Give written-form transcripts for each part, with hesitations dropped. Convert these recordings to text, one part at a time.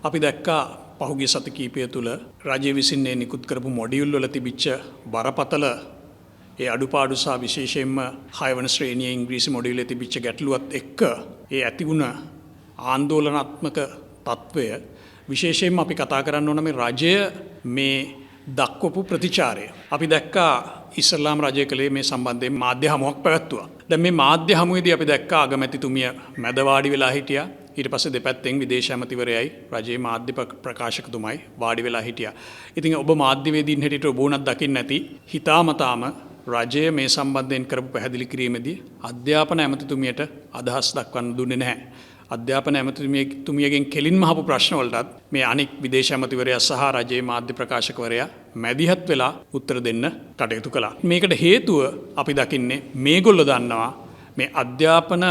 අපි දැක්කා පහුගිය සති කීපය තුළ රජය විසින් නිකුත් කරපු මොඩියුල් වල තිබිච්ච බරපතල ඒ අඩුපාඩු සහ විශේෂයෙන්ම 6 වන ශ්‍රේණියේ ඉංග්‍රීසි මොඩියුලේ තිබිච්ච ගැටලුවත් එක්ක ඒ ඇති වුණ ආందోලනාත්මක తත්වය විශේෂයෙන්ම අපි කතා කරන්න ඕන මේ රජය මේ දක්වපු ප්‍රතිචාරය. අපි දැක්කා ඉස්ලාම් රජය කලේ මේ සම්බන්ධයෙන් මාධ්‍ය හමුවක් පැවැත්තුවා. දැන් මේ මාධ්‍ය හමුවේදී අපි දැක්කා අගමැතිතුමිය මැද වාඩි වෙලා හිටියා. ඊට පස්සේ දෙපැත්තෙන් විදේශ ඇමතිවරයයි රජයේ මාධ්‍ය ප්‍රකාශකතුමයි වාඩි වෙලා හිටියා. ඉතින් ඔබ මාධ්‍යවේදීන් හැටියට ඔබ උනත් දකින්න නැති හිතාමතාම රජය මේ සම්බන්ධයෙන් කරපු පැහැදිලි කිරීමේදී අධ්‍යාපන ඇමතිතුමියට අදහස් දක්වන්න දුන්නේ නැහැ. අධ්‍යාපන ඇමතිතුමියගෙන් කෙලින්ම අහපු ප්‍රශ්න වලටත් මේ අනෙක් විදේශ ඇමතිවරයා සහ රජයේ මාධ්‍ය ප්‍රකාශකවරයා මැදිහත් වෙලා උත්තර දෙන්න කටයුතු කළා. මේකට හේතුව අපි දකින්නේ මේගොල්ලෝ දන්නවා මේ අධ්‍යාපන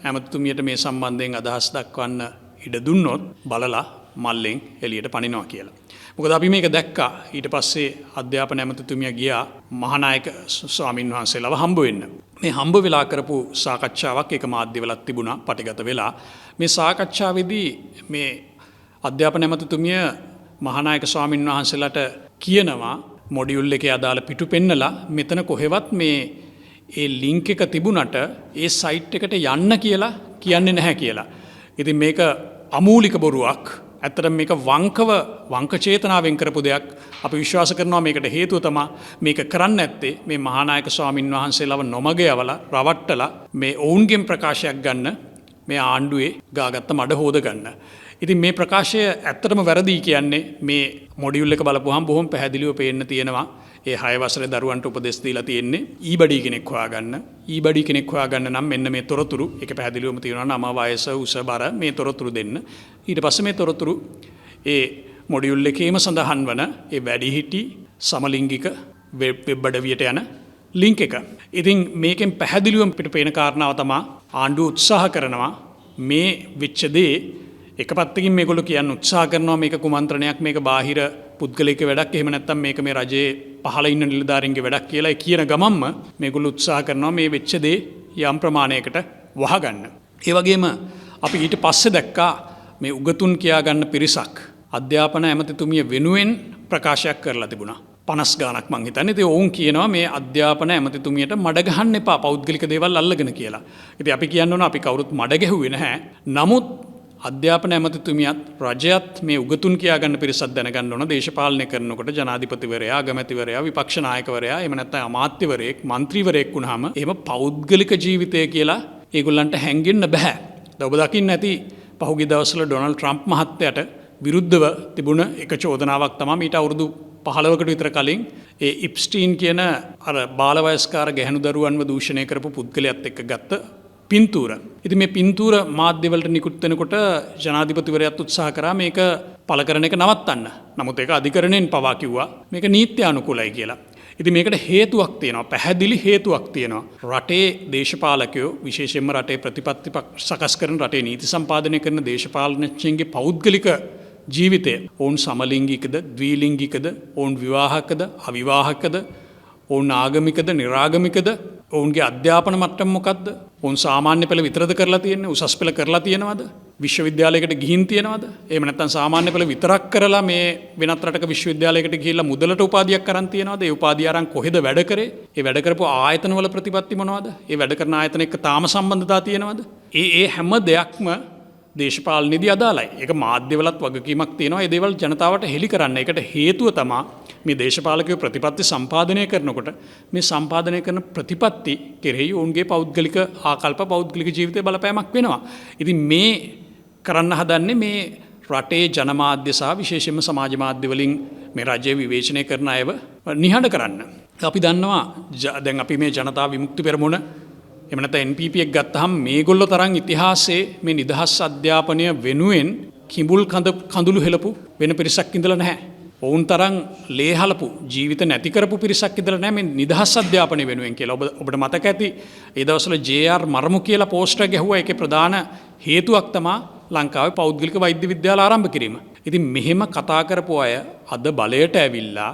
ඇමතිතුමියට මේ සම්බන්ධයෙන් අදහස් දක්වන්න ඉඩ දුන්නොත් බලලා මල්ලෙන් එළියට පනිනවා කියලා. මොකද අපි මේක දැක්කා. ඊට පස්සේ අධ්‍යාපන ඇමතිතුමිය ගියා මහානායක ස්වාමින් වහන්සේලාව හම්බ වෙන්න. මේ හම්බ වෙලා කරපු සාකච්ඡාවක් ඒක මාධ්‍යවලත් තිබුණා පටිගත වෙලා. මේ සාකච්ඡාවේදී මේ අධ්‍යාපන ඇමතිතුමිය මහානායක ස්වාමින් වහන්සේලාට කියනවා මොඩියුල් එකේ අදාළ පිටු පෙන්නලා මෙතන කොහෙවත් මේ ඒ ලින්ක් එක තිබුණට ඒ සයිට් එකට යන්න කියලා කියන්නේ නැහැ කියලා. ඉතින් මේක අමූලික බොරුවක්. ඇත්තටම මේක වංක චේතනාවෙන් කරපු දෙයක්. අපි විශ්වාස කරනවා මේකට හේතුව තමයි මේක කරන්න නැත්තේ මේ මහානායක ස්වාමින් වහන්සේලාව නොමග යවලා රවට්ටලා මේ ඔවුන්ගෙන් ප්‍රකාශයක් ගන්න මේ ආණ්ඩුවේ ගාගත්ත මඩ හොද ගන්න. ඉතින් මේ ප්‍රකාශය ඇත්තටම වැරදි කියන්නේ මේ මොඩියුල් එක බලපුවහම බොහොම පැහැදිලිව පේන්න තියෙනවා. ඒ 6 වසරේ දරුවන්ට උපදෙස් දීලා තියෙන්නේ ඊබඩි කෙනෙක් හොයාගන්න. ඊබඩි කෙනෙක් හොයාගන්න නම් මෙන්න මේ තොරතුරු ඒක පැහැදිලිවම තියෙනවා නම වයස උස බර මේ තොරතුරු දෙන්න. ඊට පස්සේ මේ තොරතුරු ඒ මොඩියුල් එකේම සඳහන් වන ඒ වැඩිහිටි සමලිංගික වෙබ් අඩවියට යන ලින්ක් එක. ඉතින් මේකෙන් පැහැදිලිවම පිට පේන කාරණාව තමයි ආණ්ඩුව උත්සාහ කරනවා මේ වෙච්ච දේ එක පැත්තකින් මේගොල්ලෝ කියන්න උත්සාහ කරනවා මේක කුමන්ත්‍රණයක් මේක බාහිර පුද්ගලික වැඩක් එහෙම නැත්නම් මේක මේ රජයේ පහළ ඉන්න නිලධාරීන්ගේ වැඩක් කියලා කියන ගමන්ම මේගොල්ලෝ උත්සාහ කරනවා මේ වෙච්ච දේ යම් ප්‍රමාණයකට වහගන්න. ඒ වගේම අපි ඊට පස්සේ දැක්කා මේ උගතුන් කියා ගන්න පිරිසක් අධ්‍යාපන ඇමතිතුමිය වෙනුවෙන් ප්‍රකාශයක් කරලා තිබුණා. 50 ගාණක් මං හිතන්නේ. ඉතින් ඔවුන් කියනවා මේ අධ්‍යාපන ඇමතිතුමියට මඩ ගහන්න එපා පෞද්ගලික දේවල් අල්ලගෙන කියලා. ඉතින් අපි කියන්න ඕන අපි කවුරුත් මඩ ගැහුවේ නැහැ. නමුත් අධ්‍යාපන ඇමතිතුමියත් රජයත් මේ උගතුන් කියාගන්න පිරිසක් දැනගන්න ඕන දේශපාලනය කරනකොට ජනාධිපතිවරයා අගමැතිවරයා විපක්ෂ නායකවරයා එහෙම නැත්නම් අමාත්‍යවරයෙක් മന്ത്രിවරයෙක් වුණාම එහෙම පෞද්ගලික ජීවිතය කියලා ඒගොල්ලන්ට හැංගෙන්න බෑ. දැන් ඔබ දකින්න ඇති පහුගිය දවස්වල ඩොනල්ඩ් ට්‍රම්ප් මහත්තයාට විරුද්ධව තිබුණ එක චෝදනාවක් තමයි ඊට අවුරුදු 15කට විතර කලින් ඒ ඉප්ස්ටීන් කියන අර බාලවයස්කාර ගැහැණු දරුවන්ව දූෂණය කරපු පුද්ගලයාත් එක්ක ගත්ත පින්තූර. ඉතින් මේ පින්තූර මාධ්‍යවලට නිකුත් වෙනකොට ජනාධිපතිවරයාත් උත්සාහ කරා මේක පළ කරන එක නවත්තන්න. නමුත් ඒක අධිකරණයෙන් පවා කිව්වා මේක නීත්‍යානුකූලයි කියලා. ඉතින් මේකට හේතුවක් තියෙනවා. පැහැදිලි හේතුවක් තියෙනවා. රටේ දේශපාලකයෝ විශේෂයෙන්ම රටේ ප්‍රතිපත්ති සකස් කරන රටේ නීති සම්පාදනය කරන දේශපාලනඥයන්ගේ පෞද්ගලික ජීවිතය ඔවුන් සමලිංගිකද ද්විලිංගිකද ඔවුන් විවාහකද අවිවාහකද ඔවුන් ආගමිකද නිරාගමිකද ඔවුන්ගේ අධ්‍යාපන මට්ටම මොකද්ද? ඔවුන් සාමාන්‍ය පෙළ විතරද කරලා තියෙන්නේ? උසස් පෙළ කරලා තියෙනවද? විශ්වවිද්‍යාලයකට ගිහින් තියෙනවද? එහෙම නැත්නම් සාමාන්‍ය පෙළ විතරක් කරලා මේ වෙනත් රටක විශ්වවිද්‍යාලයකට ගිහිල්ලා මුදලට උපාධියක් අරන් තියෙනවද? ඒ උපාධිය අරන් කොහෙද වැඩ කරේ? ඒ වැඩ කරපු ආයතන වල ප්‍රතිපත්ති මොනවද? ඒ වැඩ කරන ආයතන එක්ක තාම සම්බන්ධතා තියෙනවද? ඒ හැම දෙයක්ම දේශපාලනයේදී අදාළයි. ඒක මාධ්‍යවලත් වගකීමක් තියෙනවා. ඒ දේවල් ජනතාවට හෙළි කරන්න. ඒකට හේතුව තමයි මේ දේශපාලකයෝ ප්‍රතිපත්ති සම්පාදනය කරනකොට මේ සම්පාදනය කරන ප්‍රතිපත්ති කෙරෙහි ඔවුන්ගේ පෞද්ගලික ආකල්ප පෞද්ගලික ජීවිතේ බලපෑමක් වෙනවා. ඉතින් මේ කරන්න හදන්නේ මේ රටේ ජනමාධ්‍ය සහ විශේෂයෙන්ම සමාජ මාධ්‍ය වලින් මේ රජය විවේචනය කරන අයව නිහඬ කරන්න. අපි දන්නවා දැන් අපි මේ ජනතා විමුක්ති පෙරමුණ එහෙම නැත්නම් NPP එක ගත්තහම මේගොල්ලෝ තරම් ඉතිහාසයේ මේ නිදහස් අධ්‍යාපනය වෙනුවෙන් කිඹුල් කඳුළු හෙලපු වෙන පිරිසක් ඉඳලා නැහැ. ඔවුන් තරම් ලේහලපු ජීවිත නැති කරපු පිරිසක් ඉඳලා නැහැ මේ නිදහස් අධ්‍යාපනය වෙනුවෙන් කියලා. ඔබට මතක ඇති ඒ දවස්වල JR මරමු කියලා පෝස්ටර් ගැහුවා. ඒකේ ප්‍රධාන හේතුවක් තමයි ලංකාවේ පෞද්ගලික වෛද්‍ය විද්‍යාල ආරම්භ කිරීම. ඉතින් මෙහෙම කතා කරපු අය අද බලයට ඇවිල්ලා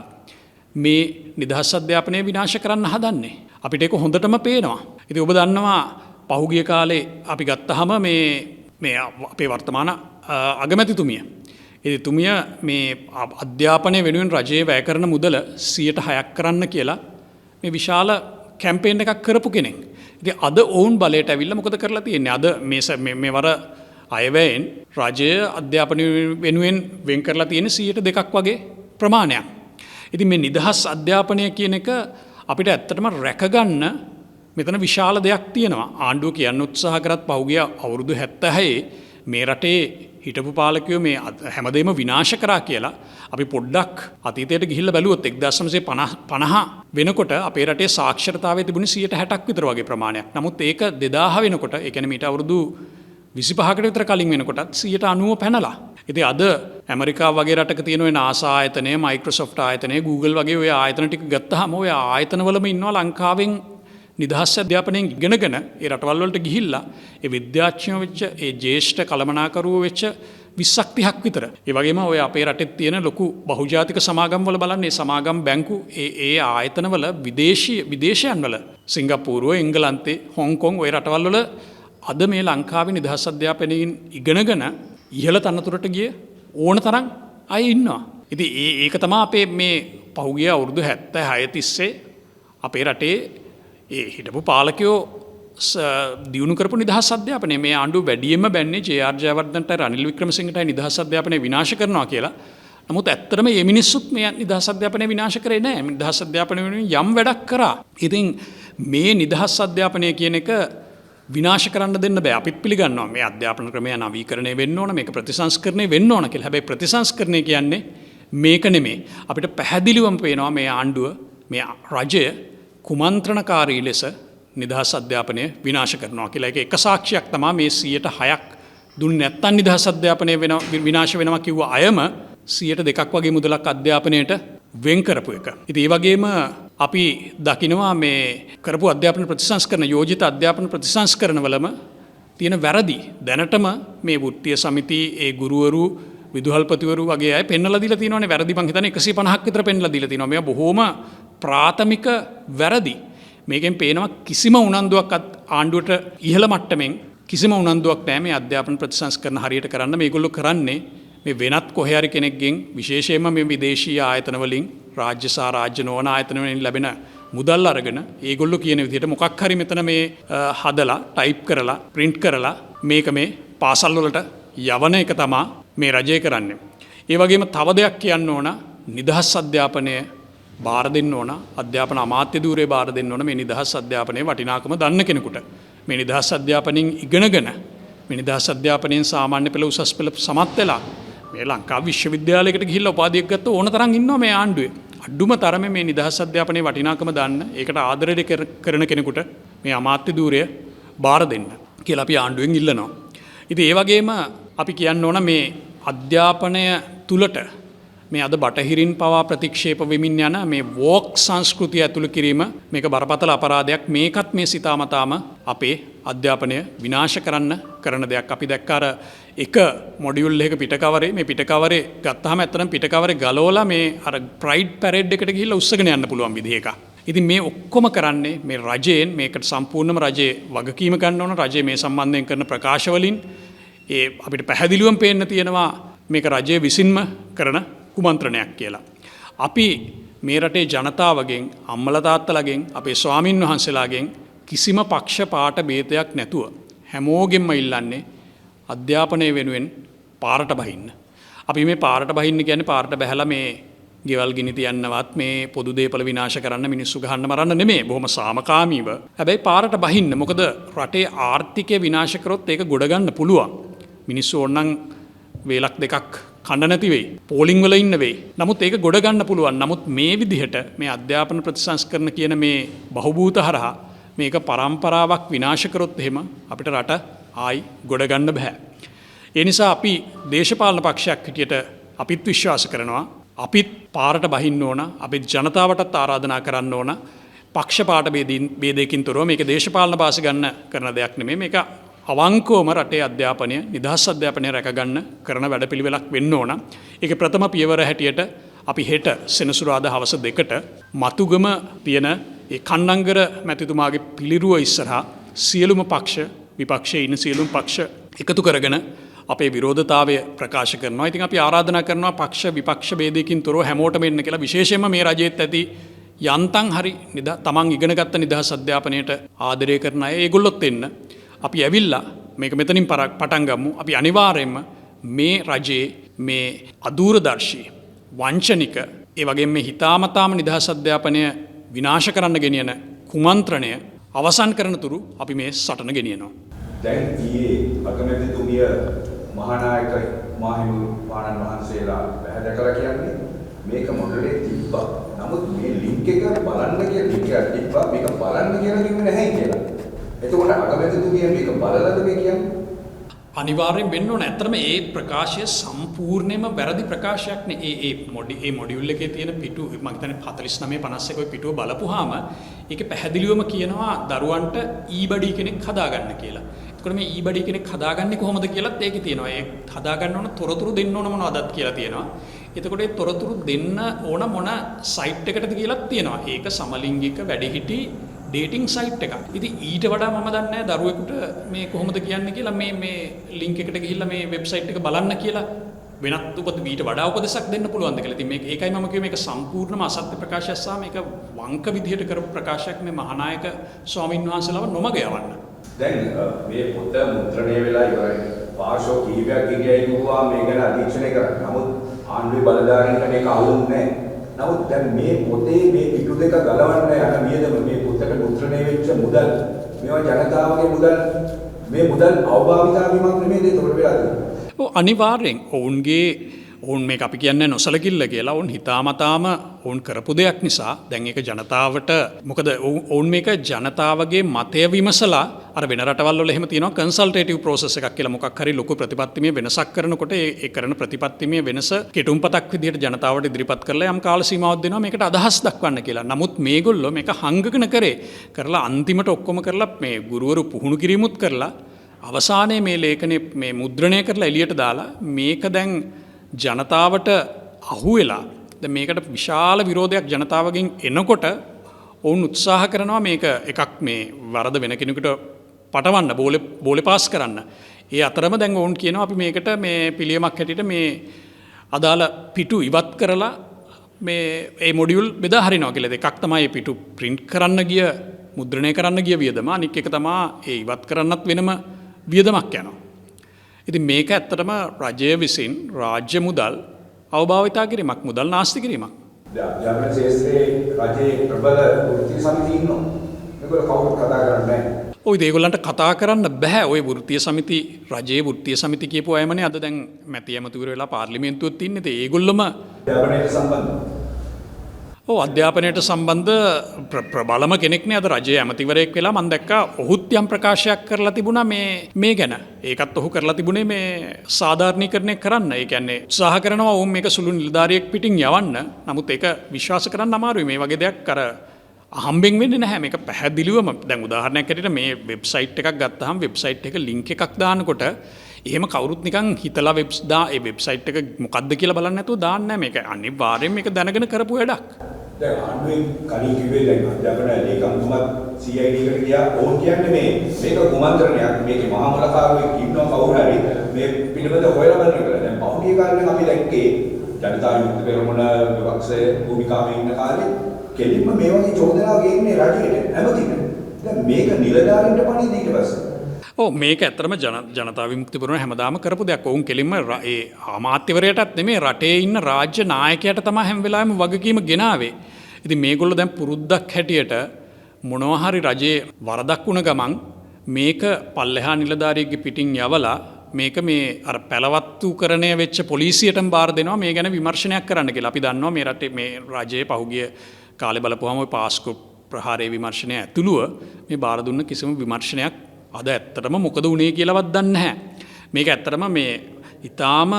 මේ නිදහස් අධ්‍යාපනය විනාශ කරන්න හදන්නේ. අපිට ඒක හොඳටම පේනවා. ඉතින් ඔබ දන්නවා පහුගිය කාලේ අපි ගත්තාම මේ අපේ වර්තමාන අගමැතිතුමිය එතුමිය මේ අධ්‍යාපනය වෙනුවෙන් රජයේ වැය කරන මුදල 6% කරන්න කියලා මේ විශාල කැම්පේන් එකක් කරපු කෙනෙක්. ඉතින් අද ඔවුන් බලයට ඇවිල්ලා මොකද කරලා තියෙන්නේ? අද මේ වර අයවැයෙන් රජය අධ්‍යාපනය වෙනුවෙන් වෙන් කරලා තියෙන 2% වගේ ප්‍රමාණයක්. ඉතින් මේ නිදහස් අධ්‍යාපනය කියන එක අපිට ඇත්තටම රැකගන්න මෙතන විශාල දෙයක් තියෙනවා. ආණ්ඩුව කියන්න උත්සාහ කරත් පහුගිය අවුරුදු 76 මේ රටේ හිටපු පාලකයෝ මේ හැමදේම විනාශ කරා කියලා අපි පොඩ්ඩක් අතීතයට ගිහිල්ලා බැලුවොත් 1950 වෙනකොට අපේ රටේ සාක්ෂරතාවය තිබුණේ 60%ක් විතර වගේ ප්‍රමාණයක්. නමුත් ඒක 2000 වෙනකොට ඒ කියන්නේ මීට අවුරුදු 25කට විතර කලින් වෙනකොටත් 90% පැනලා. ඉතින් අද ඇමරිකාව වගේ රටක තියෙන ඔය NASA ආයතනය, Microsoft ආයතනය, Google වගේ ඔය ආයතන ටික ගත්තාම ඔය ආයතනවලම ඉන්නවා ලංකාවෙන් නිදහස් අධ්‍යාපනයෙන් ඉගෙනගෙන ඒ රටවල් වලට ගිහිල්ලා ඒ විද්‍යාඥයෝ වෙච්ච ඒ ජ්‍යෙෂ්ඨ කළමනාකරුවෝ වෙච්ච 20ක් 30ක් විතර. ඒ වගේම ඔය අපේ රටේ තියෙන ලොකු බහුජාතික සමාගම් වල බලන්න ඒ සමාගම් බැංකු ඒ ආයතනවල විදේශයන් වල සිංගප්පූරුව, එංගලන්තේ, හොංකොං ඔය රටවල් වල අද මේ ලංකාවේ නිදහස් අධ්‍යාපනයෙන් ඉගෙනගෙන ඉහළ තනතුරට ගිය ඕන තරම් අය ඉන්නවා. ඉතින් ඒක තමයි අපේ මේ පහුගිය අවුරුදු 76 තිස්සේ අපේ රටේ ඒ හිටපු පාලකයෝ දියුණු කරපු නිදහස් අධ්‍යාපනය. මේ ආණ්ඩුව වැඩියෙන්ම බැන්නේ ජේ.ආර්. ජයවර්ධනට රනිල් වික්‍රමසිංහටයි නිදහස් අධ්‍යාපනය විනාශ කරනවා කියලා. නමුත් ඇත්තටම මේ මිනිස්සුත් මේ නිදහස් අධ්‍යාපනය විනාශ කරේ නැහැ. නිදහස් අධ්‍යාපනය වෙනුවෙන් යම් වැඩක් කරා. ඉතින් මේ නිදහස් අධ්‍යාපනය කියන එක විනාශ කරන්න දෙන්න බෑ. අපිත් පිළිගන්නවා මේ අධ්‍යාපන ක්‍රමය නවීකරණය වෙන්න ඕන, මේක ප්‍රතිසංස්කරණය වෙන්න ඕන කියලා. හැබැයි ප්‍රතිසංස්කරණය කියන්නේ මේක නෙමෙයි. අපිට පැහැදිලිවම පේනවා මේ ආණ්ඩුව, මේ රජය කුමන්ත්‍රණකාරී ලෙස නිදහස් අධ්‍යාපනය විනාශ කරනවා කියලා. ඒක එක සාක්ෂියක් තමයි මේ 6%ක් දුන්නේ නැත්තම් නිදහස් අධ්‍යාපනය විනාශ වෙනවා කිව්ව අයම 2% වගේ මුදලක් අධ්‍යාපනයට වෙන් කරපු එක. ඉතින් ඒ වගේම අපි දකිනවා මේ කරපු අධ්‍යාපන ප්‍රතිසංස්කරණ, යෝජිත අධ්‍යාපන ප්‍රතිසංස්කරණ වලම තියෙන වැරදි දැනටම මේ වෘත්තීය සමිති, ඒ ගුරුවරු, විදුහල්පතිවරු වගේ අය පෙන්වලා දීලා තියෙනවානේ. වැරදි මං හිතන්නේ 150ක් විතර පෙන්වලා දීලා තියෙනවා. මේවා බොහොම ප්‍රාථමික වැරදි. මේකෙන් පේනවා කිසිම උනන්දුවක් ආණ්ඩුවට ඉහළ මට්ටමින් කිසිම උනන්දුවක් නැහැ මේ අධ්‍යාපන ප්‍රතිසංස්කරණ හරියට කරන්න. මේගොල්ලෝ කරන්නේ මේ වෙනත් කොහේ හරි කෙනෙක්ගෙන්, විශේෂයෙන්ම මේ විදේශීය ආයතන වලින්, රාජ්‍ය සහ රාජ්‍ය නොවන ආයතන වලින් ලැබෙන මුදල් අරගෙන ඒගොල්ලෝ කියන විදිහට මොකක් හරි මෙතන මේ හදලා, ටයිප් කරලා, print කරලා මේක මේ පාසල් වලට යවන එක තමයි මේ රජය කරන්නේ. ඒ වගේම තව දෙයක් කියන්න ඕන, නිදහස් අධ්‍යාපනය බාර දෙන්න ඕන, අධ්‍යාපන අමාත්‍ය ධූරය බාර දෙන්න ඕන මේ නිදහස් අධ්‍යාපනයේ වටිනාකම දන්න කෙනෙකුට. මේ නිදහස් අධ්‍යාපනයෙන් ඉගෙනගෙන, මේ නිදහස් අධ්‍යාපනයෙන් සාමාන්‍ය පෙළ, උසස් පෙළ සමත් වෙලා මේ ලංකා විශ්වවිද්‍යාලයකට ගිහිල්ලා උපාධියක් ගත්ත ඕන තරම් ඉන්නවා මේ ආණ්ඩුවේ. අඩුම තරමේ මේ නිදහස් අධ්‍යාපනයේ වටිනාකම දන්න, ඒකට ආදරය කරන කෙනෙකුට මේ අමාත්‍ය ධූරය බාර දෙන්න කියලා අපි ආණ්ඩුවෙන් ඉල්ලනවා. ඉතින් ඒ වගේම අපි කියන්න ඕන මේ අධ්‍යාපනය තුලට මේ අද බටහිරින් පවා ප්‍රතික්ෂේප වෙමින් යන මේ වෝක් සංස්කෘතිය ඇතුළු කිරීම මේක බරපතල අපරාධයක්. මේකත් මේ සිතාමතාම අපේ අධ්‍යාපනය විනාශ කරන්න කරන දෙයක්. අපි දැක්ක අර එක මොඩියුල් එකක පිටකවරේ, මේ පිටකවරේ ගත්තාම ඇත්තටම පිටකවරේ ගලවලා මේ අර ප්‍රයිඩ් පැරේඩ් එකට ගිහිල්ලා උස්සගෙන යන්න පුළුවන් විදිහ එකක්. ඉතින් මේ ඔක්කොම කරන්නේ මේ රජයෙන්, මේකට සම්පූර්ණම රජයේ වගකීම ගන්න ඕන. රජය මේ සම්බන්ධයෙන් කරන ප්‍රකාශ වලින් ඒ අපිට පැහැදිලිවම පේන්න තියෙනවා මේක රජයේ විසින්ම කරන කුමන්ත්‍රණයක් කියලා. අපි මේ රටේ ජනතාවගෙන්, අම්මලා තාත්තලාගෙන්, අපේ ස්වාමින් වහන්සේලාගෙන් කිසිම පක්ෂපාත භේදයක් නැතුව හැමෝගෙම ඉල්ලන්නේ අධ්‍යාපනය වෙනුවෙන් පාරට බහින්න. අපි මේ පාරට බහින්න කියන්නේ පාරට බහැලා මේ ගෙවල් ගිනි තියන්නවත්, මේ පොදු දේපල විනාශ කරන්න, මිනිස්සු ගහන්න මරන්න නෙමෙයි. බොහොම සාමකාමීව. හැබැයි පාරට බහින්න. මොකද රටේ ආර්ථිකය විනාශ කරොත් ඒක ගොඩ ගන්න පුළුවන්. මිනිස්සු ඕනනම් වේලක් දෙකක් කන්න නැති වෙයි. පෝලිං වල ඉන්න වෙයි. නමුත් ඒක ගොඩ ගන්න පුළුවන්. නමුත් මේ විදිහට මේ අධ්‍යාපන ප්‍රතිසංස්කරණ කියන මේ බහුබූත හරහා මේක පරම්පරාවක් විනාශ කරොත් එහෙම අපිට රට ආයි ගොඩ ගන්න බෑ. ඒ නිසා අපි දේශපාලන පක්ෂයක් හිටියට අපිත් විශ්වාස කරනවා අපිත් පාරට බහින්න ඕන. අපිත් ජනතාවටත් ආරාධනා කරන්න ඕන. පක්ෂපාත ભેදයකින් තොරව මේක දේශපාලන බාස ගන්න කරන දෙයක් නෙමෙයි. මේක අවංකවම රටේ අධ්‍යාපනය, නිදහස් අධ්‍යාපනය රැකගන්න කරන වැඩපිළිවෙලක් වෙන්න ඕන. ඒකේ ප්‍රථම පියවර හැටියට අපි හෙට සෙනසුරාදා හවස 2ට මතුගම තියෙන ඒ කන්නංගර මැතිතුමාගේ පිළිරුව ඉස්සරහා සියලුම පක්ෂ, විපක්ෂයේ ඉන්න සියලුම පක්ෂ එකතු කරගෙන අපේ විරෝධතාවය ප්‍රකාශ කරනවා. ඉතින් අපි ආරාධනා කරනවා පක්ෂ විපක්ෂ ભેදයකින් තොරව හැමෝටම එන්න කියලා. විශේෂයෙන්ම මේ රජයේත් ඇති යන්තම් හරි තමන් ඉගෙනගත්ත නිදහස් අධ්‍යාපනයට ආදරය කරන අය ඒගොල්ලොත් එන්න. අපි ඇවිල්ලා මේක මෙතනින් පටන් ගමු. අපි අනිවාර්යයෙන්ම මේ රජයේ මේ අදූරදර්ශී වංචනික ඒ වගේම මේ හිතාමතාම නිදහස් අධ්‍යාපනය විනාශ කරන්න ගෙනියන කුමන්ත්‍රණය අවසන් කරන තුරු අපි මේ සටන ගෙනියනවා. දැන් ඊයේ අගමැතිතුමිය මහානායක මාහිමිපාණන් වහන්සේලා පැහැදකලා කියන්නේ මේක මොඩලේ තිබ්බා. නමුත් මේ ලින්ක් එක බලන්න කියලා ලින්ක් එක තිබ්බා මේක බලන්න කියලා කිව්වේ නැහැ කියලා. එතකොට අගමැතිතුමිය මේක බලලාද මේ කියන්නේ? අනිවාර්යෙන් වෙන්න ඕන. ඇත්තටම ඒ ප්‍රකාශය සම්පූර්ණයෙන්ම වැරදි ප්‍රකාශයක් නේ. ඒ මොඩියුල් එකේ තියෙන පිටු මම හිතන්නේ 49 51 ඔය පිටුව බලපුවාම ඒක පැහැදිලිවම කියනවා දරුවන්ට ඊබඩි කෙනෙක් හදාගන්න කියලා. එතකොට මේ ඊබඩි කෙනෙක් හදාගන්නේ කොහොමද කියලාත් ඒකේ තියෙනවා. ඒ හදාගන්න ඕන තොරතුරු දෙන්න ඕන මොනවදත් කියලා තියෙනවා. එතකොට ඒ තොරතුරු දෙන්න ඕන මොන සයිට් එකකටද කියලාත් තියෙනවා. ඒක සමලිංගික වැඩිහිටි ඩේටිං සයිට් එකක්. ඉතින් ඊට වඩා මම දන්නේ නැහැ දරුවෙකුට මේ කොහොමද කියන්නේ කියලා මේ ලින්ක් එකට ගිහිල්ලා මේ වෙබ්සයිට් එක බලන්න කියලා වෙනත් ඊට වඩා උපදෙසක් දෙන්න පුළුවන්ද කියලා. ඉතින් ඒකයි මම කිව්වේ මේක සම්පූර්ණම අසත්‍ය ප්‍රකාශයක් සහ මේක වංක විදිහට කරපු ප්‍රකාශයක් මේ මහානායක ස්වාමීන් වහන්සේලාව නොමග යවන්න. දැන් මේ පොත මුද්‍රණය වෙලා ඉවරයි. පාර්ශ්ව කීපයක් ගියයි කිව්වා මේ ගැන අධීක්ෂණය කරන්න. නමුත් ආණ්ඩුවේ බලධාරීන්ට මේක අහුන්නේ නැහැ. නමුත් දැන් මේ පොතේ මේ පිටු දෙක ගලවන්න යන වියදම මේ පොතට මුද්‍රණය වෙච්ච මුදල් මේවා ජනතාවගේ මුදල් මේ මුදල් අවභාවිතා වීමක් නෙමෙයිද ඒකට වෙලා තියෙන්නේ. ඔව් අනිවාර්යෙන් ඔවුන් මේක අපි කියන්නේ නොසලකිල්ල කියලා. ඔවුන් හිතාමතාම ඔවුන් කරපු දෙයක් නිසා දැන් ඒක ජනතාවට මොකද ඔවුන් මේක ජනතාවගේ මතය විමසලා අර වෙන රටවල් වල එහෙම තියෙනවා කන්සල්ටේටිව් ප්‍රොසෙස් එකක් කියලා. මොකක් හරි ලොකු ප්‍රතිපත්තිමය වෙනසක් කරනකොට ඒ කරන ප්‍රතිපත්තිමය වෙනස කෙටුම්පතක් විදිහට ජනතාවට ඉදිරිපත් කරලා යම් කාල සීමාවක් දෙනවා මේකට අදහස් දක්වන්න කියලා. නමුත් මේගොල්ලෝ මේක හංගගෙන කරලා අන්තිමට ඔක්කොම කරලා මේ ගුරුවරු පුහුණු කිරීමුත් කරලා අවසානයේ මේ ලේඛනේ මේ මුද්‍රණය කරලා එළියට දාලා මේක දැන් ජනතාවට අහුවෙලා දැන් මේකට විශාල විරෝධයක් ජනතාවගෙන් එනකොට ඔවුන් උත්සාහ කරනවා මේක එකක් මේ වරද වෙන කෙනෙකුට පටවන්න බෝලේ පාස් කරන්න. ඒ අතරම දැන් ඔවුන් කියනවා අපි මේකට මේ පිළියමක් හැටියට මේ අදාළ පිටු ඉවත් කරලා මේ ඒ මොඩියුල් බෙදා හරිනවා කියලා. එකක් තමයි මේ පිටු print කරන්න ගිය මුද්‍රණය කරන්න ගිය වියදම. අනික් එක තමයි ඒ ඉවත් කරන්නත් වෙනම වියදමක් යනවා. ඉතින් මේක ඇත්තටම රජය විසින් රාජ්‍ය මුදල් අවභාවිතා කිරීමක් මුදල් නාස්ති කිරීමක්. අධ්‍යාපන ශාස්ත්‍රයේ රජයේ ප්‍රබල වෘත්තීය සමිති ඉන්නවා. මේගොල්ලෝ කවුරුත් කතා කරන්නේ නැහැ. ඔය ඒගොල්ලන්ට කතා කරන්න බෑ. ඔය වෘත්තීය සමිති රජයේ වෘත්තීය සමිති කියපු අයමනේ අද දැන් මැති ඇමතිවරු වෙලා පාර්ලිමේන්තුවෙත් ඉන්නේ. ඉතින් ඒගොල්ලොම අධ්‍යාපනයට සම්බන්ධ. අධ්‍යාපනයට සම්බන්ධ ප්‍රබලම කෙනෙක්නේ අද රජයේ ඇමතිවරයෙක් වෙලා මම දැක්කා ඔහුත් යම් ප්‍රකාශයක් කරලා තිබුණා මේ ගැන. ඒකත් ඔහු කරලා තිබුණේ මේ සාධාරණීකරණය කරන්න. ඒ කියන්නේ උත්සාහ කරනවා ඔවුන් මේක සුළු නිලධාරියෙක් පිටින් යවන්න. නමුත් ඒක විශ්වාස කරන්න අමාරුයි. මේ වගේ දෙයක් අර හම්බෙන් වෙන්නේ නැහැ. මේක පැහැදිලිවම දැන් උදාහරණයක් ඇටියට මේ වෙබ්සයිට් එකක් ගත්තාම වෙබ්සයිට් එක ලින්ක් එකක් දානකොට එහෙම කවුරුත් නිකන් හිතලා ඒ වෙබ්සයිට් එක මොකද්ද කියලා බලන්න නැතුව දාන්නේ නැහැ. මේක අනිවාර්යෙන් මේක දැනගෙන කරපු වැඩක්. දැන් ආණ්ඩුවෙන් කලින් කිව්වේ දැන් අධ්‍යාපන ලේකම්තුමත් CID එකට ගියා. ඕන් කියන්නේ මේක කුමන්ත්‍රණයක්. මේකේ මහා මුලකාරයෙක් ඉන්නවා කවුරු හරි මේ පිළිවෙත හොයලා බලන්න කියලා. දැන් පහුගිය කාලේ අපි දැක්කේ ජනතා විමුක්ති පෙරමුණ විපක්ෂයේ භූමිකාවේ ඉන්න කාලේ කෙලින්ම මේ වගේ චෝදනා ගේන්නේ රජයට ඇමතිට. දැන් මේක නිලධාරීන්ට පණිවිඩ ඊට පස්සේ මේක ඇත්තටම ජනතා විමුක්ති පෙරමුණ හැමදාම කරපු දෙයක්. ඔවුන් කෙලින්ම ඒ අමාත්‍යවරයටත් නෙමෙයි රටේ ඉන්න රාජ්‍ය නායකයාට තමයි හැම වෙලාවෙම වගකීම ගෙනාවේ. ඉතින් මේගොල්ලෝ දැන් පුරුද්දක් හැටියට මොනවා හරි රජයේ වරදක් වුණ ගමන් මේක පල්ලෙහා නිලධාරියෙක්ගේ පිටින් යවලා මේක මේ අර පැලවත්තුකරණය වෙච්ච පොලිසියටම බාර දෙනවා මේ ගැන විමර්ශනයක් කරන්න කියලා. අපි දන්නවා මේ රටේ මේ රජයේ පහුගිය කාලේ බලපුවම ওই පාස්කෝ ප්‍රහාරයේ විමර්ශනය ඇතුළුව මේ බාර දුන්න කිසිම විමර්ශනයක් අද ඇත්තටම මොකද වුණේ කියලාවත් දන්නේ නැහැ. මේක ඇත්තටම මේ ඊටාම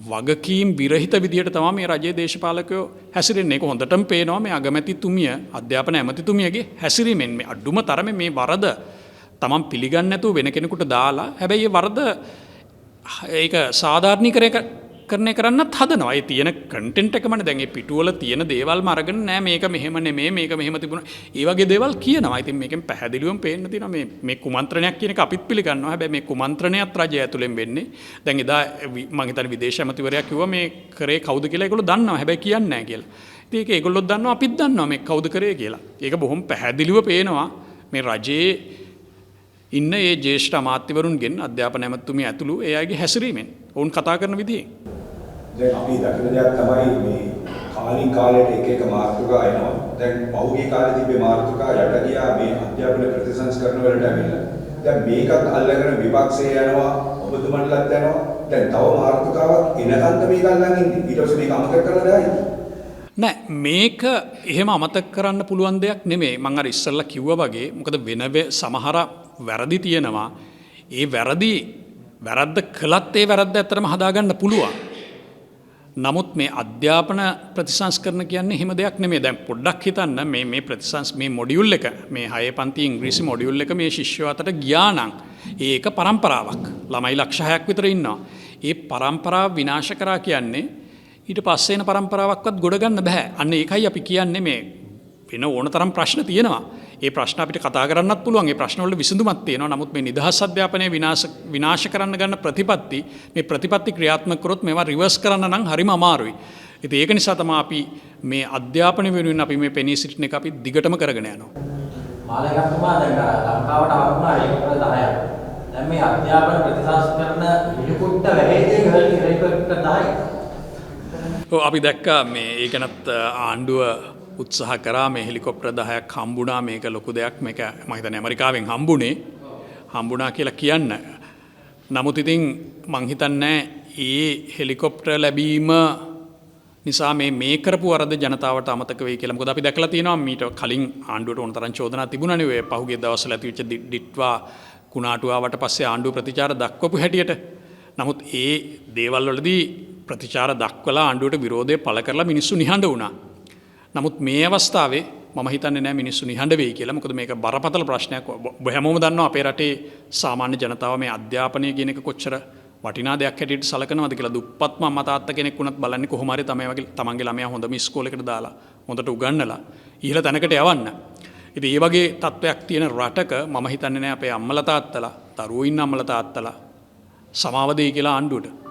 වගකීම් විරහිත විදියට තමයි මේ රජයේ දේශපාලකයෝ හැසිරෙන්නේ. ඒක හොඳටම පේනවා මේ අගමැතිතුමිය අධ්‍යාපන ඇමතිතුමියගේ හැසිරීමෙන් මේ අඩුම තරමේ මේ වරද තමන් පිළිගන්නේ නැතුව වෙන කෙනෙකුට දාලා හැබැයි ඒ වරද ඒක සාධාරණීකරණය වල්කරණය කරන්නත් හදනවා. ඒ තියෙන කන්ටෙන්ට් එකමනේ දැන් ඒ පිටුවල තියෙන දේවල්ම අරගෙන නෑ මේක මෙහෙම නෙමෙයි මේක මෙහෙම තිබුණා. ඒ වගේ දේවල් කියනවා. ඉතින් මේකෙන් පැහැදිලිවම පේන්න තියෙනවා මේ කුමන්ත්‍රණයක් කියන එක අපිත් පිළිගන්නවා. හැබැයි මේ කුමන්ත්‍රණයත් රජය ඇතුලෙන් වෙන්නේ. දැන් එදා මම හිතන්නේ විදේශ ඇමතිවරයා කිව්වා මේ කරේ කවුද කියලා ඒගොල්ලෝ දන්නවා. හැබැයි කියන්නේ නෑ කියලා. ඉතින් ඒක ඒගොල්ලොත් දන්නවා අපිත් දන්නවා මේ කවුද කරේ කියලා. ඒක බොහොම පැහැදිලිව පේනවා මේ රජයේ ඉන්න ඒ ජේෂ්ඨ අමාත්‍යවරුන්ගෙන් අධ්‍යාපන ඇමතුමිය ඇතුළු ඒ අයගේ හැසිරීමෙන් ඔවුන් කතා කරන විදිහෙන්. දැන් අපි දකින දෙයක් තමයි මේ කාලින් කාලයට එක මාතෘකා එනවා. දැන් පහුගිය කාලේ තිබ්බේ මාතෘකා යට ගියා මේ අධ්‍යාපන ප්‍රතිසංස්කරණ වලට ඇවිල්ලා. දැන් මේකත් අල්ලගෙන විපක්ෂයේ යනවා, ඔබතුමන්ලත් යනවා. දැන් තව මාතෘකාවක් එනකන්ද මේක අල්ලන් ඉන්නේ. ඊට පස්සේ මේක අමතක කරලා දායි. නෑ මේක එහෙම අමතක කරන්න පුළුවන් දෙයක් නෙමෙයි. මම අර ඉස්සෙල්ලා කිව්වා වගේ මොකද වෙන සමහර වැරදි තියෙනවා. ඒ වැරද්ද කළත් ඒ වැරද්ද ඇත්තටම හදාගන්න පුළුවන්. නමුත් මේ අධ්‍යාපන ප්‍රතිසංස්කරණ කියන්නේ එහෙම දෙයක් නෙමෙයි. දැන් පොඩ්ඩක් හිතන්න මේ මොඩියුල් එක මේ 6 පන්ති ඉංග්‍රීසි මොඩියුල් එක මේ ශිෂ්‍යයෝ අතට ගියා නම් ඒක පරම්පරාවක්. ළමයි ලක්ෂ 6ක් විතර ඉන්නවා. ඒ පරම්පරාව විනාශ කරා කියන්නේ ඊට පස්සේ එන පරම්පරාවක්වත් ගොඩ ගන්න බෑ. අන්න ඒකයි අපි කියන්නේ මේ වෙන ඕන තරම් ප්‍රශ්න තියෙනවා. ඒ ප්‍රශ්න අපිට කතා කරන්නත් පුළුවන්. ඒ ප්‍රශ්න වලට විසඳුමක් තියෙනවා. නමුත් මේ නිදහස් අධ්‍යාපනය විනාශ කරන්න ගන්න ප්‍රතිපත්ති ක්‍රියාත්මක කරොත් මේවා රිවර්ස් කරන්න නම් හරිම අමාරුයි. ඉතින් ඒක නිසා තමයි අපි මේ අධ්‍යාපනය වෙනුවෙන් අපි මේ පෙනී සිටින එක අපි දිගටම කරගෙන යනවා. මාළකතුමා දැන් ලංකාවට ආවුණා හෙලිකොප්ටර් 10ක්. දැන් මේ අධ්‍යාපන ප්‍රතිසංස්කරණ හෙලිකොප්ටර් වැඩේ හෙලිකොප්ටර් 10යි. අපි දැක්කා මේ ඒකනත් ආණ්ඩුව උත්සාහ කරා මේ හෙලිකොප්ටර් 10ක් හම්බුණා. මේක ලොකු දෙයක්. මේක මම හිතන්නේ ඇමරිකාවෙන් හම්බුණා කියලා කියන්න. නමුත් ඉතින් මං හිතන්නේ ඒ හෙලිකොප්ටර් ලැබීම නිසා මේ කරපු වරද ජනතාවට අමතක වෙයි කියලා. මොකද අපි දැකලා තියෙනවා මීට කලින් ආණ්ඩුවට ඕන තරම් චෝදනා තිබුණානේ ඔය පහුගිය දවස්වල ඇතිවෙච්ච ඩිට්වා කුණාටු ආවට පස්සේ ආණ්ඩුව ප්‍රතිචාර දක්වපු හැටියට. නමුත් ඒ දේවල් වලදී ප්‍රතිචාර දක්වලා ආණ්ඩුවට විරෝධය පළ කරලා මිනිස්සු නිහඬ වුණා. නමුත් මේ අවස්ථාවේ මම හිතන්නේ නෑ මිනිස්සු නිහඬ වෙයි කියලා. මොකද මේක බරපතල ප්‍රශ්නයක්. ඔබ හැමෝම දන්නවා අපේ රටේ සාමාන්‍ය ජනතාව මේ අධ්‍යාපනය කියන එක කොච්චර වටිනා දෙයක් හැටියට සලකනවද කියලා. දුප්පත්ම අම්මා තාත්තා කෙනෙක් වුණත් බලන්නේ කොහොම හරි තමන්ගේ ළමයා හොඳම ඉස්කෝලේකට දාලා හොඳට උගන්වලා ඉහළ තැනකට යවන්න. ඉතින් මේ වගේ තත්ත්වයක් තියෙන රටක මම හිතන්නේ නෑ අපේ අම්මලා තාත්තලා, දරුවෝ ඉන්න අම්මලා තාත්තලා සමාව දෙයි කියලා ආණ්ඩුවට.